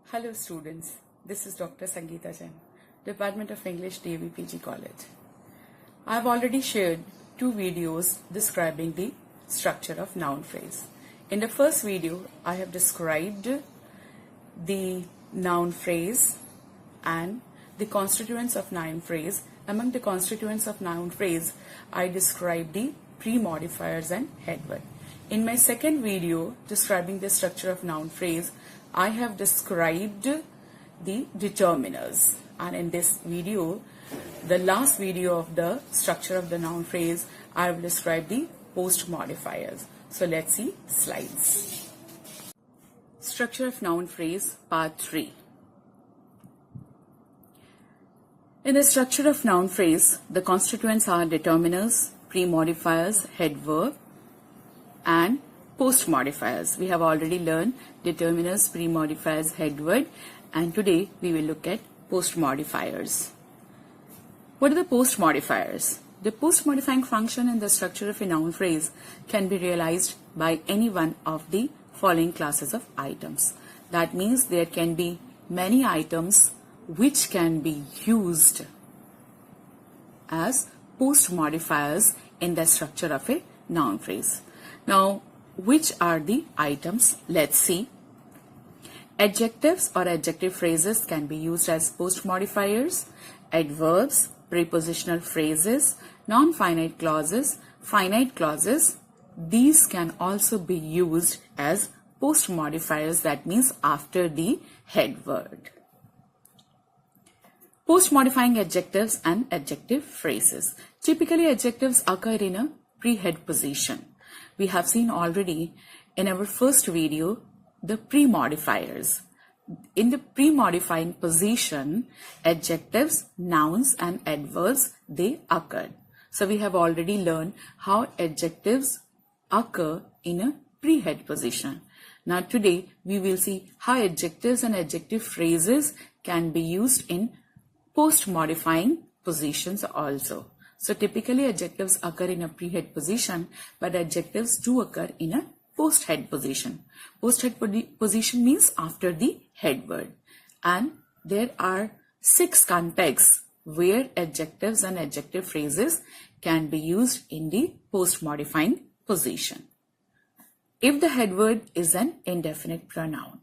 Hello students, this is Dr. Sangeeta Jain, Department of English, DAV College. I have already shared two videos describing the structure of noun phrase. In the first video, I have described the noun phrase and the constituents of noun phrase. Among the constituents of noun phrase, I described the pre-modifiers and head word. In my second video describing the structure of noun phrase, I have described the determiners, and in this video, the last video of the structure of the noun phrase, I have described the post modifiers. So let's see slides. Structure of noun phrase part 3. In the structure of noun phrase, the constituents are determiners, pre-modifiers, head verb, and post modifiers. We have already learned determiners, pre-modifiers, head word, and today we will look at post modifiers. What are the post modifiers? The post modifying function in the structure of a noun phrase can be realized by any one of the following classes of items. That means there can be many items which can be used as post modifiers in the structure of a noun phrase. Now, which are the items? Let's see. Adjectives or adjective phrases can be used as post modifiers. Adverbs, prepositional phrases, non-finite clauses, finite clauses, these can also be used as post modifiers, that means after the head word. Post modifying adjectives and adjective phrases. Typically, adjectives occur in a pre-head position. We have seen already in our first video the pre-modifiers. In the pre-modifying position, adjectives, nouns, and adverbs, they occur. So we have already learned how adjectives occur in a pre-head position. Now today we will see how adjectives and adjective phrases can be used in post-modifying positions also. So typically adjectives occur in a pre-head position, but adjectives do occur in a post-head position. Post-head position means after the head word. And there are 6 contexts where adjectives and adjective phrases can be used in the post-modifying position. If the head word is an indefinite pronoun.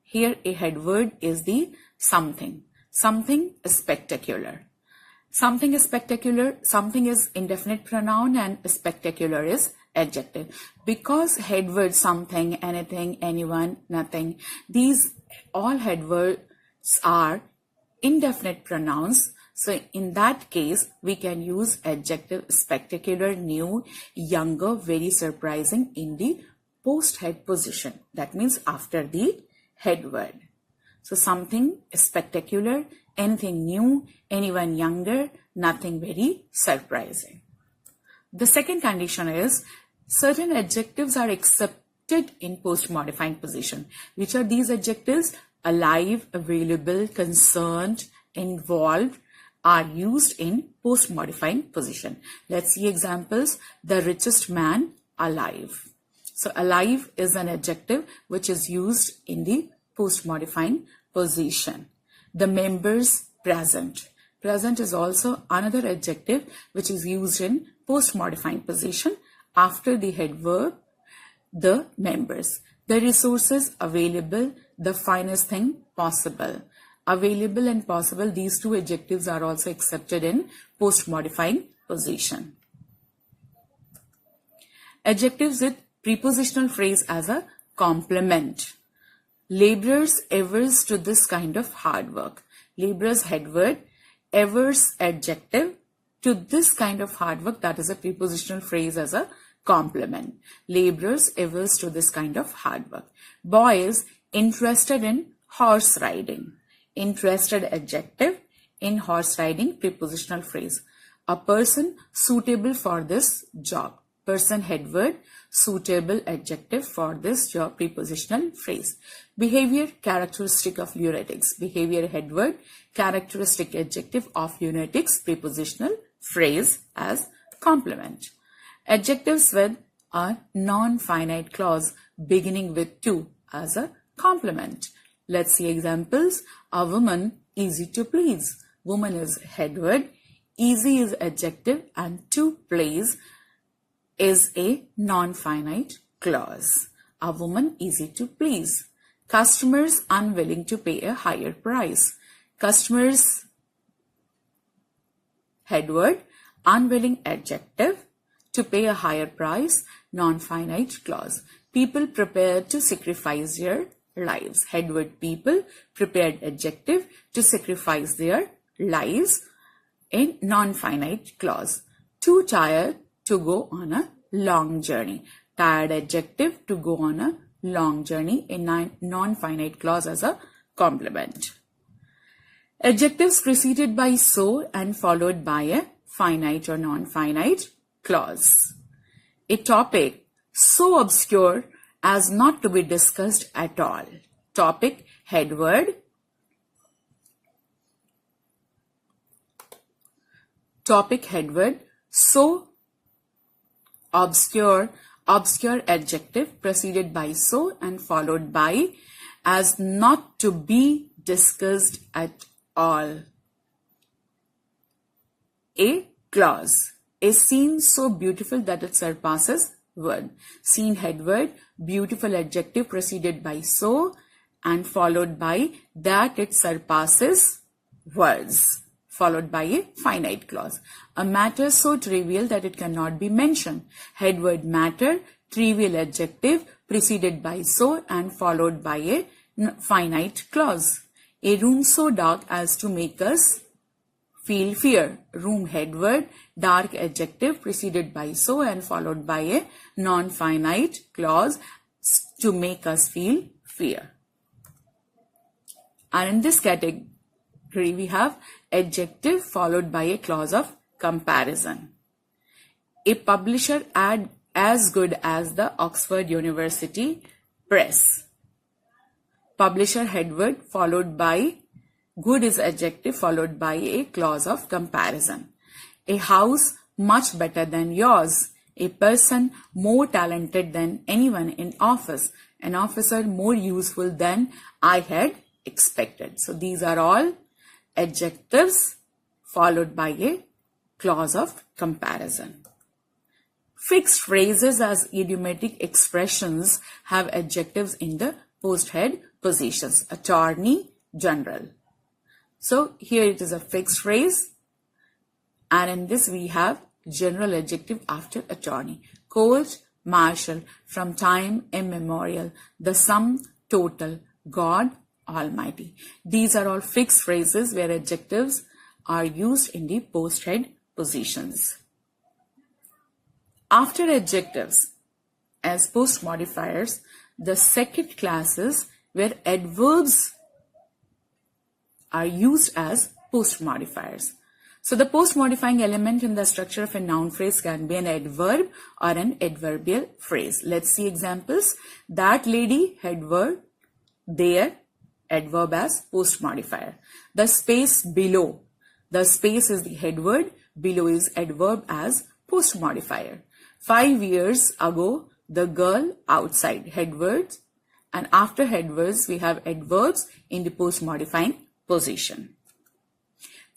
Here a head word is the something. Something is spectacular. Something is spectacular, something is indefinite pronoun, and spectacular is adjective. Because head words something, anything, anyone, nothing, these all head words are indefinite pronouns. So in that case, we can use adjective spectacular, new, younger, very surprising in the post-head position. That means after the head word. So something spectacular, anything new, anyone younger, nothing very surprising. The second condition is certain adjectives are accepted in post-modifying position. Which are these adjectives? Alive, available, concerned, involved are used in post-modifying position. Let's see examples. The richest man alive. So alive is an adjective which is used in the post-modifying position. The members present. Present is also another adjective which is used in post-modifying position after the head verb, the members. The resources available, the finest thing possible. Available and possible, these two adjectives are also accepted in post-modifying position. Adjectives with prepositional phrase as a complement. Laborers averse to this kind of hard work. Laborers head word, averse adjective to this kind of hard work, that is a prepositional phrase as a complement. Laborers averse to this kind of hard work. Boys interested in horse riding. Interested adjective, in horse riding prepositional phrase. A person suitable for this job. Person head word, suitable adjective for this job prepositional phrase. Behavior characteristic of lunatics. Behavior head word, characteristic adjective of lunatics prepositional phrase as complement. Adjectives with a non-finite clause beginning with to as a complement. Let's see examples. A woman, easy to please. Woman is head word, easy is adjective, and to please is a non-finite clause. A woman, easy to please. Customers, unwilling to pay a higher price. Customers, head word, unwilling adjective, to pay a higher price, non-finite clause. People prepared to sacrifice their lives. Head word people, prepared adjective, to sacrifice their lives, a non-finite clause. Too tired to go on a long journey. Tired adjective, to go on a long journey, a non-finite clause as a complement. Adjectives preceded by so and followed by a finite or non-finite clause. A topic so obscure as not to be discussed at all. Topic, head word. Topic, head word. So obscure, obscure adjective preceded by so and followed by as not to be discussed at all. A clause. A scene so beautiful that it surpasses word. Scene, head word, beautiful adjective preceded by so and followed by that it surpasses words, followed by a finite clause. A matter so trivial that it cannot be mentioned. Head word matter, trivial adjective preceded by so and followed by a finite clause. A room so dark as to make us feel fear. Room, head word, dark adjective preceded by so and followed by a non-finite clause, to make us feel fear. And in this category we have adjective followed by a clause of comparison. A publisher ad as good as the Oxford University Press. Publisher, head word, followed by good is adjective followed by a clause of comparison. A house much better than yours. A person more talented than anyone in office. An officer more useful than I had expected. So these are all adjectives followed by a clause of comparison. Fixed phrases as idiomatic expressions have adjectives in the post-head positions. Attorney General. So here it is a fixed phrase, and in this we have general adjective after attorney. Court martial, from time immemorial, the sum total, God Almighty. These are all fixed phrases where adjectives are used in the post-head positions. After adjectives as post modifiers, the second class is where adverbs are used as post modifiers. So the post modifying element in the structure of a noun phrase can be an adverb or an adverbial phrase. Let's see examples. That lady, head word, there, adverb as post modifier. The space below. The space is the head word, below is adverb as post modifier. 5 years ago, the girl outside, head words, and after head words we have adverbs in the post modifying position.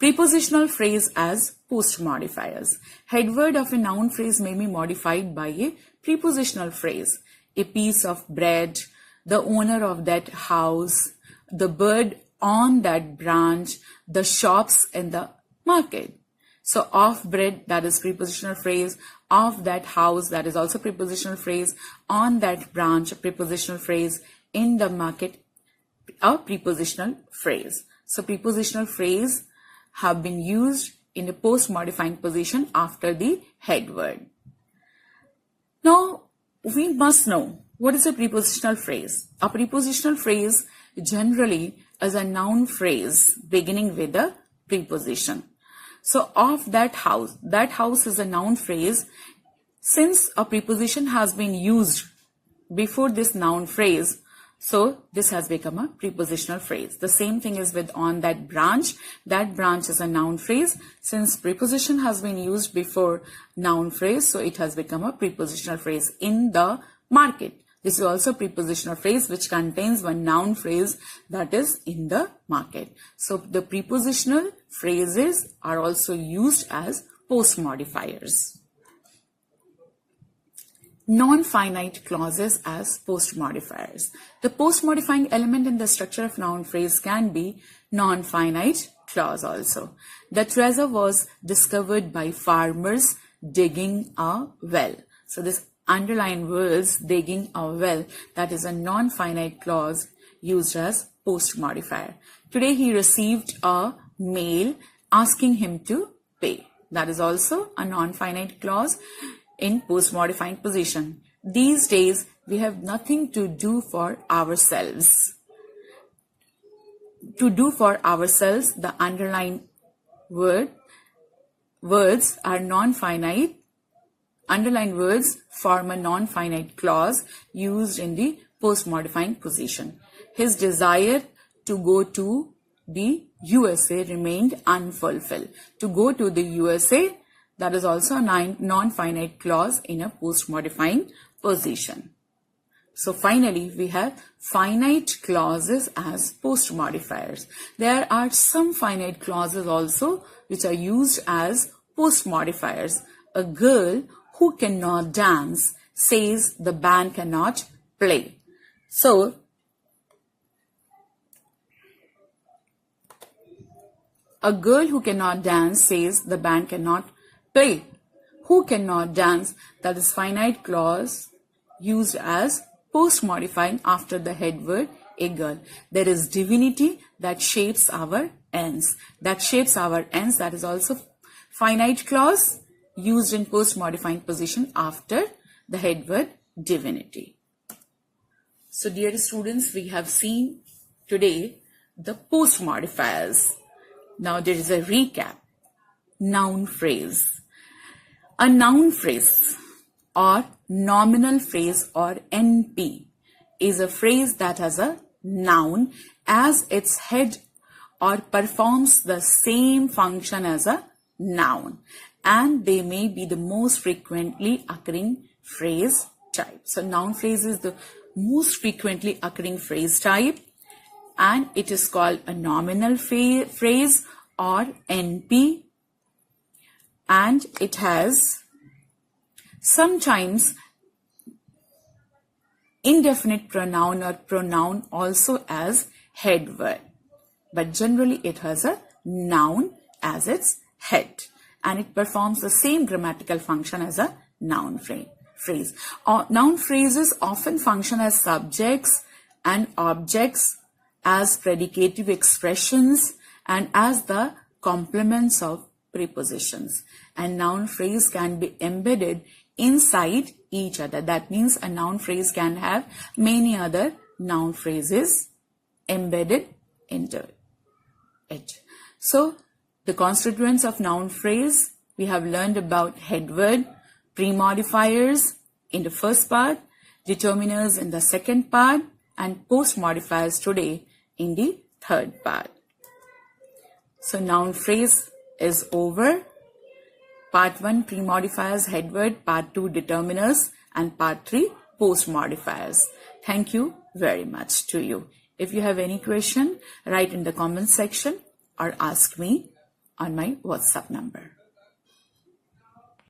Prepositional phrase as post modifiers. Head word of a noun phrase may be modified by a prepositional phrase. A piece of bread, the owner of that house, the bird on that branch, the shops in the market. So of bread, that is prepositional phrase. Of that house, that is also prepositional phrase. On that branch, a prepositional phrase. In the market, a prepositional phrase. So prepositional phrase have been used in the post modifying position after the head word. Now we must know what is a prepositional phrase. A prepositional phrase generally is a noun phrase beginning with a preposition. So of that house is a noun phrase. Since a preposition has been used before this noun phrase, so this has become a prepositional phrase. The same thing is with on that branch. That branch is a noun phrase. Since preposition has been used before noun phrase, so it has become a prepositional phrase. In the market. This is also prepositional phrase which contains one noun phrase that is in the market. So the prepositional phrases are also used as post modifiers. Non-finite clauses as post modifiers. The post modifying element in the structure of noun phrase can be non-finite clause also. The treasure was discovered by farmers digging a well. So this underlined words, digging a well, that is a non-finite clause used as post modifier. Today he received a mail asking him to pay. That is also a non-finite clause in post modifying position. These days we have nothing to do for ourselves. To do for ourselves, the underlined words are non-finite. Underlined words form a non-finite clause used in the post-modifying position. His desire to go to the USA remained unfulfilled. To go to the USA, that is also a non-finite clause in a post-modifying position. So finally, we have finite clauses as post modifiers. There are some finite clauses also which are used as post modifiers. A girl who cannot dance says the band cannot play. So a girl who cannot dance says the band cannot play. Who cannot dance, that is finite clause used as post modifying after the head word a girl. There is divinity that shapes our ends. That shapes our ends, that is also finite clause used in post modifying position after the head word divinity. So dear students, we have seen today the post modifiers. Now there is a recap. Noun phrase. A noun phrase or nominal phrase or NP is a phrase that has a noun as its head or performs the same function as a noun, and they may be the most frequently occurring phrase type. So noun phrase is the most frequently occurring phrase type, and it is called a nominal phrase or NP, and it has sometimes indefinite pronoun or pronoun also as head word, but generally it has a noun as its head, and it performs the same grammatical function as a noun phrase. Noun phrases often function as subjects and objects, as predicative expressions, and as the complements of prepositions. And noun phrase can be embedded inside each other. That means a noun phrase can have many other noun phrases embedded into it. So the constituents of noun phrase, we have learned about head word, pre-modifiers in the first part, determiners in the second part, and post modifiers today in the third part. So noun phrase is over. Part 1 pre-modifiers, head word, part 2 determiners, and part 3 post modifiers. Thank you very much to you. If you have any question, write in the comment section or ask me on my WhatsApp number.